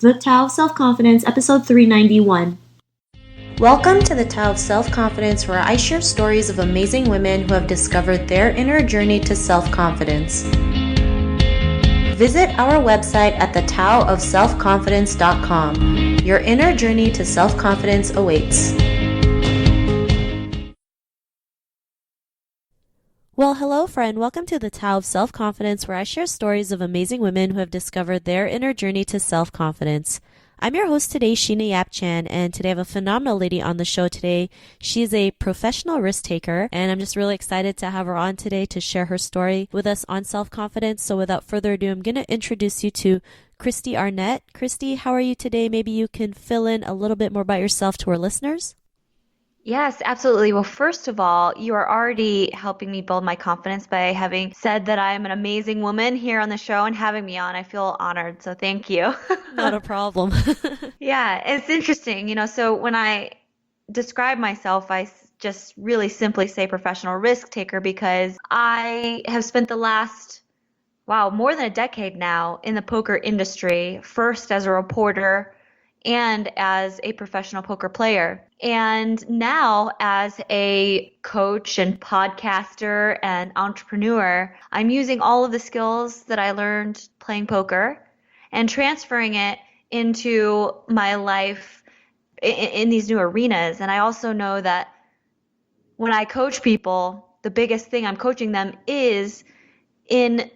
The Tao of Self-Confidence, episode 391. Welcome to the Tao of Self-Confidence, where I share stories of amazing women who have discovered their inner journey to self-confidence. Visit our website at thetaoofselfconfidence.com. Your inner journey to self-confidence awaits. Well, hello, friend. Welcome to the Tao of Self-Confidence, where I share stories of amazing women who have discovered their inner journey to self-confidence. I'm your host today, Sheena Yap-Chan, and today I have a phenomenal lady on the show today. She's a professional risk taker, and I'm just really excited to have her on today to share her story with us on self-confidence. So without further ado, I'm going to introduce you to Kristy Arnett. Kristy, how are you today? Maybe you can fill in a little bit more about yourself to our listeners. Yes, absolutely. Well, first of all, you are already helping me build my confidence by having said that I'm an amazing woman here on the show and having me on. I feel honored, so thank you. Not a problem. Yeah, it's interesting. So when I describe myself, I just really simply say professional risk taker because I have spent the last, more than a decade now in the poker industry, first as a reporter and as a professional poker player. And now as a coach and podcaster and entrepreneur, I'm using all of the skills that I learned playing poker and transferring it into my life in these new arenas. And I also know that when I coach people, the biggest thing I'm coaching them is in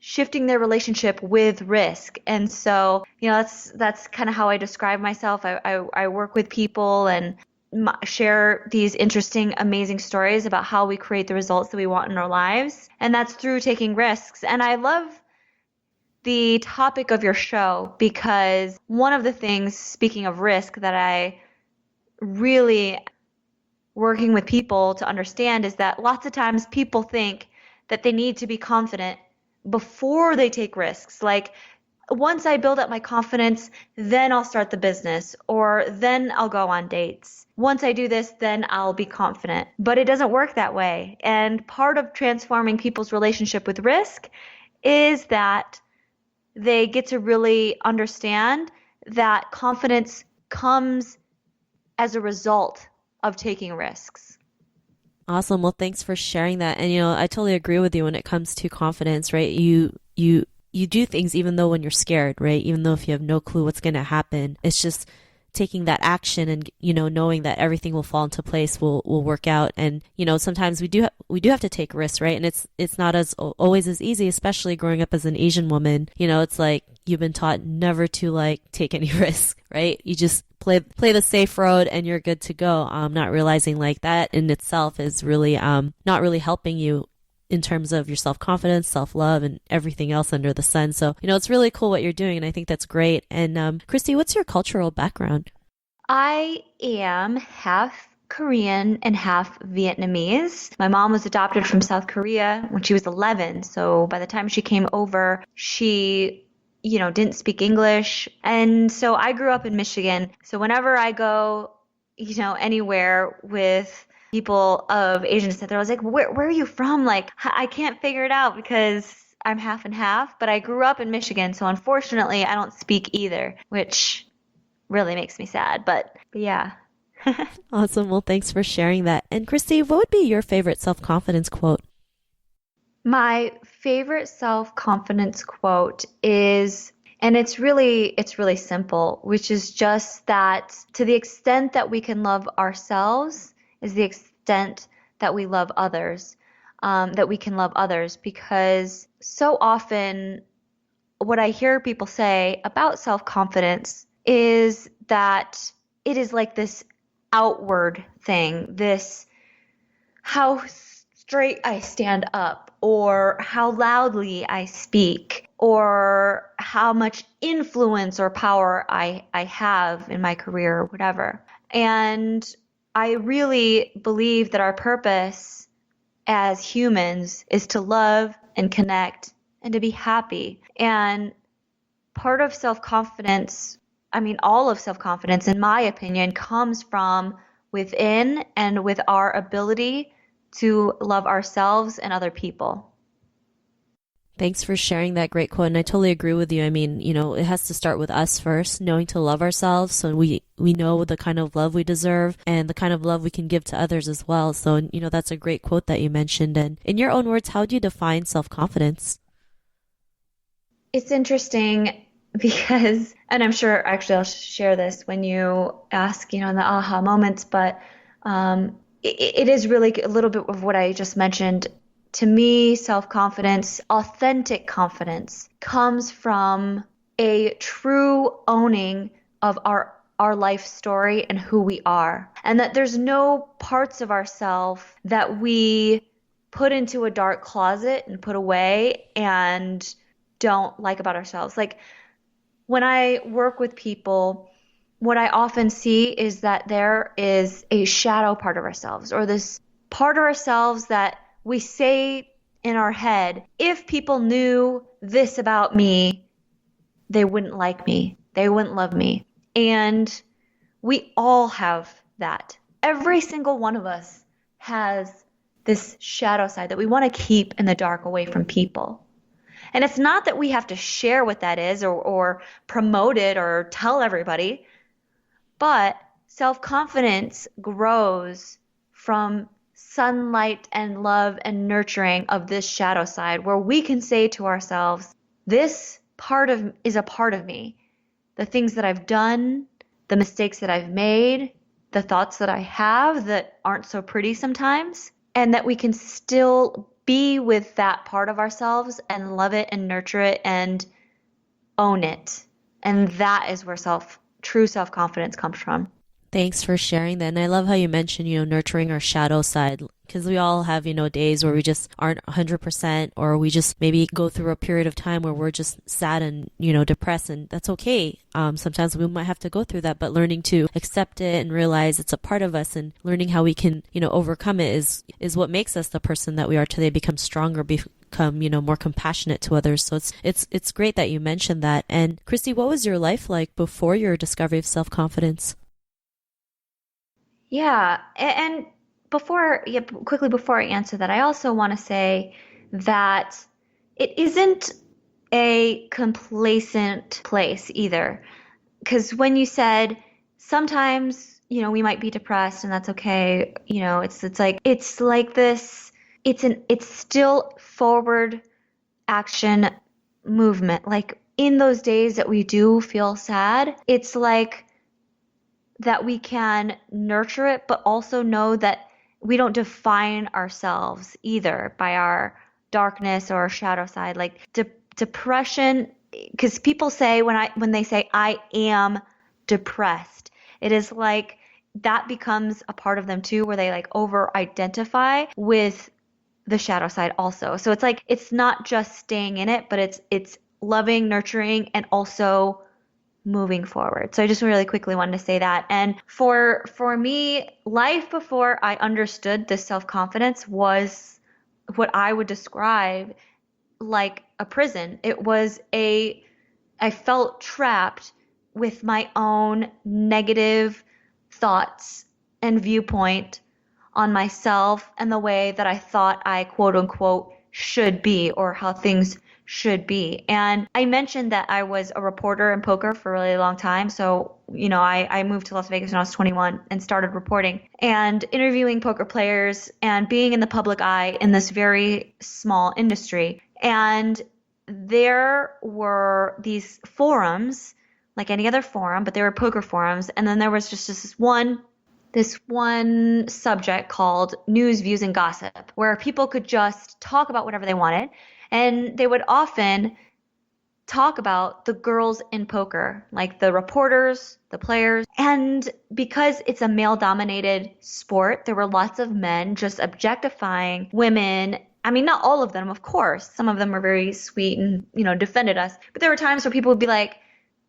shifting their relationship with risk. And so, that's kind of how I describe myself. I work with people and share these interesting, amazing stories about how we create the results that we want in our lives. And that's through taking risks. And I love the topic of your show because one of the things, speaking of risk, that I really working with people to understand is that lots of times people think that they need to be confident before they take risks. Like, once I build up my confidence, then I'll start the business, or then I'll go on dates. Once I do this, then I'll be confident. But it doesn't work that way. And part of transforming people's relationship with risk is that they get to really understand that confidence comes as a result of taking risks. Awesome. Well, thanks for sharing that. And, I totally agree with you when it comes to confidence, right? You do things even though when you're scared, right? Even though if you have no clue what's going to happen, it's just taking that action and, knowing that everything will fall into place, will work out. And, sometimes we do have to take risks, right? And it's not always as easy, especially growing up as an Asian woman. It's like you've been taught never to take any risks, right? You just play the safe road and you're good to go. Not realizing that in itself is really not really helping you in terms of your self-confidence, self-love, and everything else under the sun. So, it's really cool what you're doing, and I think that's great. And Kristy, what's your cultural background? I am half Korean and half Vietnamese. My mom was adopted from South Korea when she was 11. So by the time she came over, she didn't speak English. And so I grew up in Michigan. So whenever I go, anywhere with people of Asian descent, they're always like, where are you from? I can't figure it out because I'm half and half, but I grew up in Michigan. So unfortunately, I don't speak either, which really makes me sad, but yeah. Awesome. Well, thanks for sharing that. And Kristy, what would be your favorite self-confidence quote? My favorite self-confidence quote is, and it's really simple, which is just that to the extent that we can love ourselves is the extent that we love others, that we can love others. Because so often what I hear people say about self-confidence is that it is like this outward thing, this how straight I stand up, or how loudly I speak, or how much influence or power I have in my career or whatever. And I really believe that our purpose as humans is to love and connect and to be happy. And part of self-confidence, all of self-confidence, in my opinion, comes from within and with our ability to love ourselves and other people. Thanks for sharing that great quote. And I totally agree with you. I mean, it has to start with us first, knowing to love ourselves. So we know the kind of love we deserve and the kind of love we can give to others as well. So, that's a great quote that you mentioned. And in your own words, how do you define self-confidence? It's interesting because, and I'm sure actually I'll share this when you ask, in the aha moments, but it is really a little bit of what I just mentioned. To me, self-confidence, authentic confidence, comes from a true owning of our life story and who we are. And that there's no parts of ourselves that we put into a dark closet and put away and don't like about ourselves. Like when I work with people, what I often see is that there is a shadow part of ourselves, or this part of ourselves that we say in our head, if people knew this about me, they wouldn't like me. They wouldn't love me. And we all have that. Every single one of us has this shadow side that we want to keep in the dark away from people. And it's not that we have to share what that is or promote it or tell everybody, but self-confidence grows from sunlight and love and nurturing of this shadow side, where we can say to ourselves, this is a part of me. The things that I've done, the mistakes that I've made, the thoughts that I have that aren't so pretty sometimes, and that we can still be with that part of ourselves and love it and nurture it and own it. And that is where true self-confidence comes from. Thanks for sharing that. And I love how you mentioned, nurturing our shadow side, because we all have, days where we just aren't 100%, or we just maybe go through a period of time where we're just sad and, depressed, and that's okay. Sometimes we might have to go through that, but learning to accept it and realize it's a part of us, and learning how we can, overcome it is what makes us the person that we are today, become stronger, become more compassionate to others. So it's great that you mentioned that. And Kristy, what was your life like before your discovery of self-confidence? Yeah, and quickly before I answer that, I also want to say that it isn't a complacent place either. Because when you said sometimes, we might be depressed and that's okay, it's like this, it's still forward action movement. Like in those days that we do feel sad, it's like that we can nurture it, but also know that we don't define ourselves either by our darkness or our shadow side. Like depression, because people say when they say I am depressed, it is like that becomes a part of them too, where they like over identify with the shadow side also. So it's like it's not just staying in it, but it's loving, nurturing, and also moving forward. So I just really quickly wanted to say that. And for me, life before I understood this self-confidence was what I would describe like a prison. I felt trapped with my own negative thoughts and viewpoint on myself and the way that I thought I quote unquote should be, or how things should be. And I mentioned that I was a reporter in poker for a really long time. So, I moved to Las Vegas when I was 21 and started reporting and interviewing poker players and being in the public eye in this very small industry. And there were these forums, like any other forum, but they were poker forums. And then there was just this one subject called news, views, and gossip, where people could just talk about whatever they wanted. And they would often talk about the girls in poker, like the reporters, the players. And because it's a male-dominated sport, there were lots of men just objectifying women. I mean, not all of them, of course. Some of them were very sweet and, defended us. But there were times where people would be like,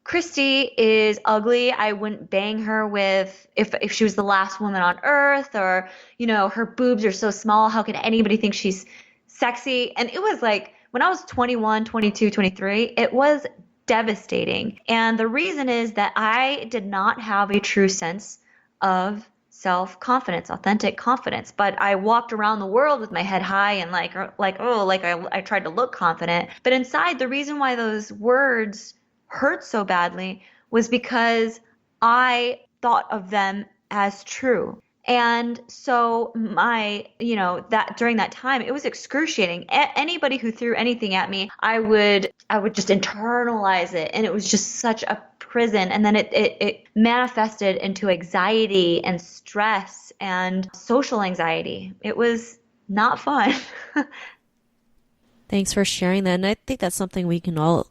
Kristy is ugly. I wouldn't bang her if she was the last woman on earth, or, her boobs are so small. How can anybody think she's sexy? And it was like, when I was 21, 22, 23, it was devastating. And the reason is that I did not have a true sense of self-confidence, authentic confidence. But I walked around the world with my head high and I tried to look confident. But inside, the reason why those words hurt so badly was because I thought of them as true. And so that during that time, it was excruciating. Anybody who threw anything at me, I would just internalize it. And it was just such a prison. And then it manifested into anxiety and stress and social anxiety. It was not fun. Thanks for sharing that. And I think that's something we can all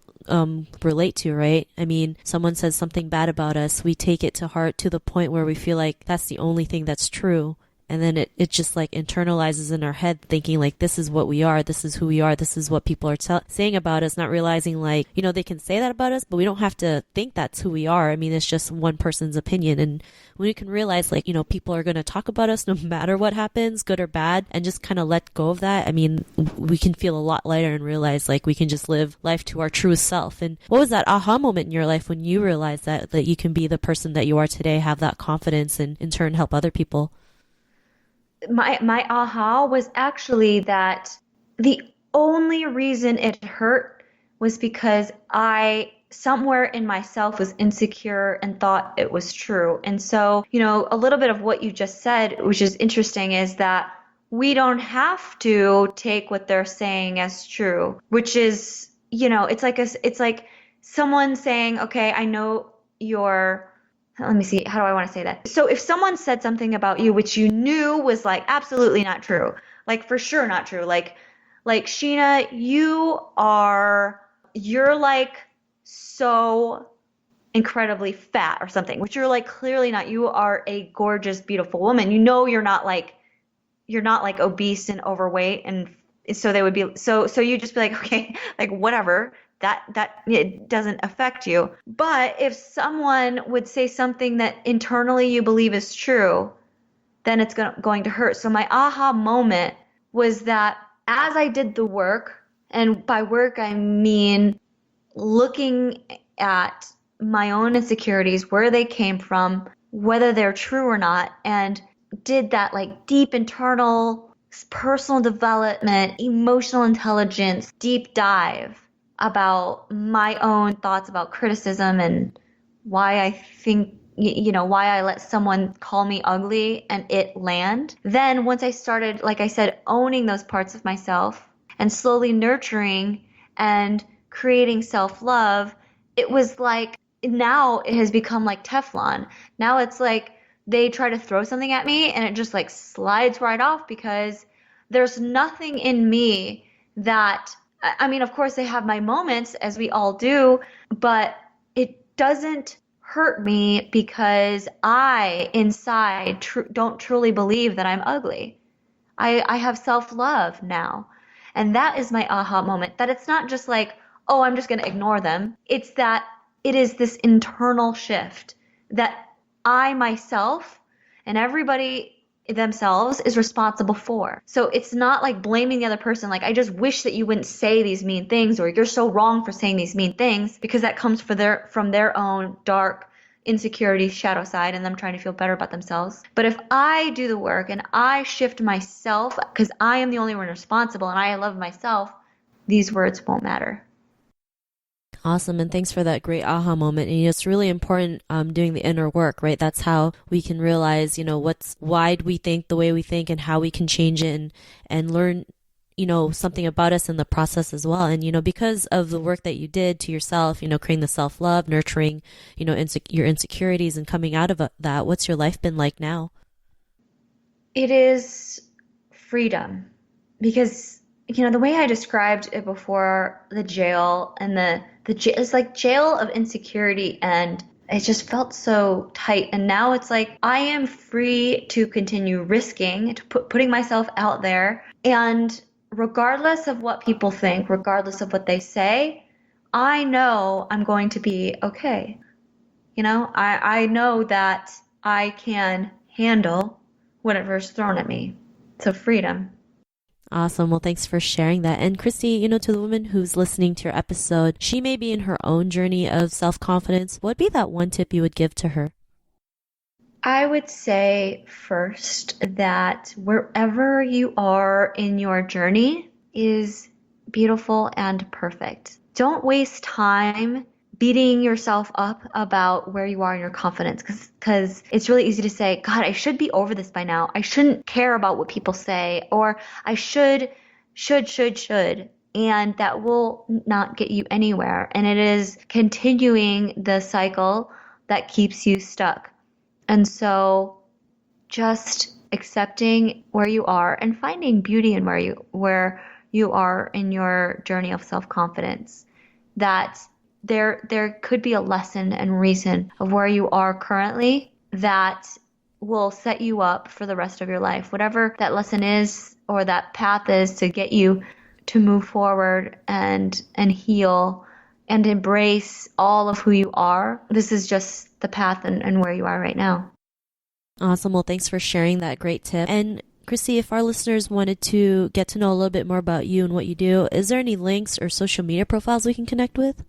relate to, right? I mean, someone says something bad about us, we take it to heart to the point where we feel like that's the only thing that's true. And then it just like internalizes in our head, thinking like, this is what we are, this is who we are, this is what people are saying about us, not realizing like, they can say that about us, but we don't have to think that's who we are. I mean, it's just one person's opinion. And when you can realize like, people are going to talk about us no matter what happens, good or bad, and just kind of let go of that, I mean, we can feel a lot lighter and realize like we can just live life to our truest self. And what was that aha moment in your life when you realized that you can be the person that you are today, have that confidence, and in turn help other people? My aha was actually that the only reason it hurt was because I somewhere in myself was insecure and thought it was true. And so, a little bit of what you just said, which is interesting, is that we don't have to take what they're saying as true, which is, it's like someone saying, okay, I know you're, let me see, how do I want to say that? So if someone said something about you which you knew was like absolutely not true, like for sure not true, like Sheena, you're like so incredibly fat or something, which you're like clearly not. You are a gorgeous, beautiful woman. You're not like obese and overweight, and so they would be so you just be like, okay, like whatever. That it doesn't affect you. But if someone would say something that internally you believe is true, then it's going to hurt. So my aha moment was that as I did the work, and by work I mean looking at my own insecurities, where they came from, whether they're true or not, and did that like deep internal personal development, emotional intelligence, deep dive about my own thoughts about criticism and why I think, why I let someone call me ugly and it land. Then once I started, like I said, owning those parts of myself and slowly nurturing and creating self-love, it was like, now it has become like Teflon. Now it's like they try to throw something at me and it just like slides right off, because there's nothing in me that, I mean, of course, I have my moments, as we all do, but it doesn't hurt me because I, inside, don't truly believe that I'm ugly. I have self-love now. And that is my aha moment, that it's not just like, oh, I'm just going to ignore them. It's that it is this internal shift that I myself and everybody themselves is responsible for. So it's not like blaming the other person, like I just wish that you wouldn't say these mean things, or you're so wrong for saying these mean things, because that comes from their own dark insecurity shadow side and them trying to feel better about themselves. But if I do the work and I shift myself, because I am the only one responsible and I love myself, these words won't matter. Awesome. And thanks for that great aha moment. And it's really important doing the inner work, right? That's how we can realize, why we think the way we think and how we can change it and learn, something about us in the process as well. And, because of the work that you did to yourself, creating the self-love, nurturing, your insecurities and coming out of that, what's your life been like now? It is freedom, because the way I described it before, the jail and it's like jail of insecurity, and it just felt so tight. And now it's like I am free to continue risking, to putting myself out there, and regardless of what people think, regardless of what they say, I know I'm going to be okay. I know that I can handle whatever's thrown at me. So freedom. Awesome. Well, thanks for sharing that. And Kristy, to the woman who's listening to your episode, she may be in her own journey of self-confidence. What would be that one tip you would give to her? I would say first that wherever you are in your journey is beautiful and perfect. Don't waste time beating yourself up about where you are in your confidence because it's really easy to say, God, I should be over this by now. I shouldn't care about what people say, or I should. And that will not get you anywhere. And it is continuing the cycle that keeps you stuck. And so just accepting where you are and finding beauty in where you are in your journey of self-confidence. That there could be a lesson and reason of where you are currently that will set you up for the rest of your life. Whatever that lesson is or that path is to get you to move forward and heal and embrace all of who you are. This is just the path and where you are right now. Awesome. Well, thanks for sharing that great tip. And Kristy, if our listeners wanted to get to know a little bit more about you and what you do, is there any links or social media profiles we can connect with?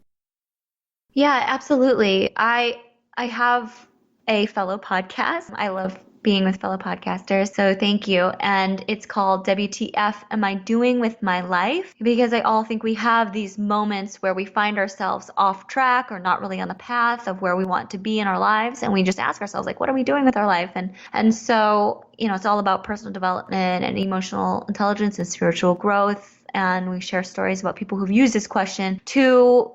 Yeah, absolutely. I have a fellow podcast. I love being with fellow podcasters, so thank you. And it's called WTF Am I Doing With My Life? Because I all think we have these moments where we find ourselves off track or not really on the path of where we want to be in our lives, and we just ask ourselves, like, what are we doing with our life? And so, it's all about personal development and emotional intelligence and spiritual growth. And we share stories about people who've used this question to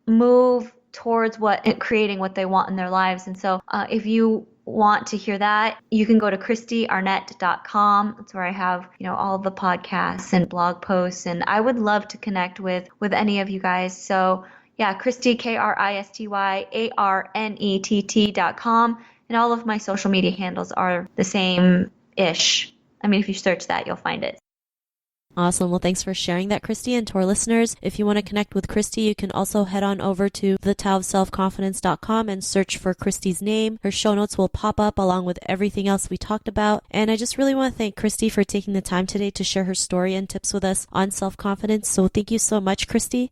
move towards creating what they want in their lives. And so if you want to hear that, you can go to KristyArnett.com. That's where I have, all of the podcasts and blog posts. And I would love to connect with any of you guys. So yeah, Kristy, KristyArnett.com. And all of my social media handles are the same-ish. I mean, if you search that, you'll find it. Awesome. Well, thanks for sharing that, Kristy. And to our listeners, if you want to connect with Kristy, you can also head on over to thetaoofselfconfidence.com and search for Kristy's name. Her show notes will pop up along with everything else we talked about. And I just really want to thank Kristy for taking the time today to share her story and tips with us on self-confidence. So thank you so much, Kristy.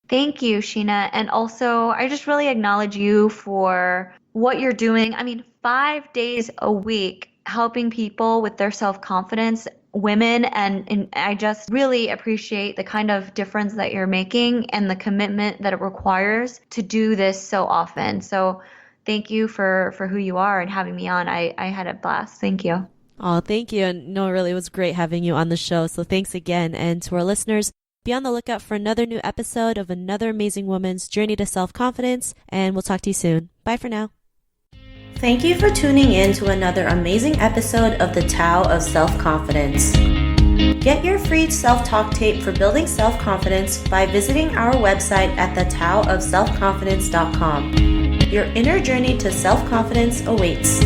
Thank you, Sheena. And also, I just really acknowledge you for what you're doing. I mean, 5 days a week helping people with their self-confidence, women, and I just really appreciate the kind of difference that you're making and the commitment that it requires to do this so often. So thank you for who you are and having me on. I had a blast. Thank you. Oh, thank you. And no, really, it was great having you on the show. So thanks again. And to our listeners, be on the lookout for another new episode of another amazing woman's journey to self-confidence. And we'll talk to you soon. Bye for now. Thank you for tuning in to another amazing episode of the Tao of Self-Confidence. Get your free self-talk tape for building self-confidence by visiting our website at thetaoofselfconfidence.com. Your inner journey to self-confidence awaits.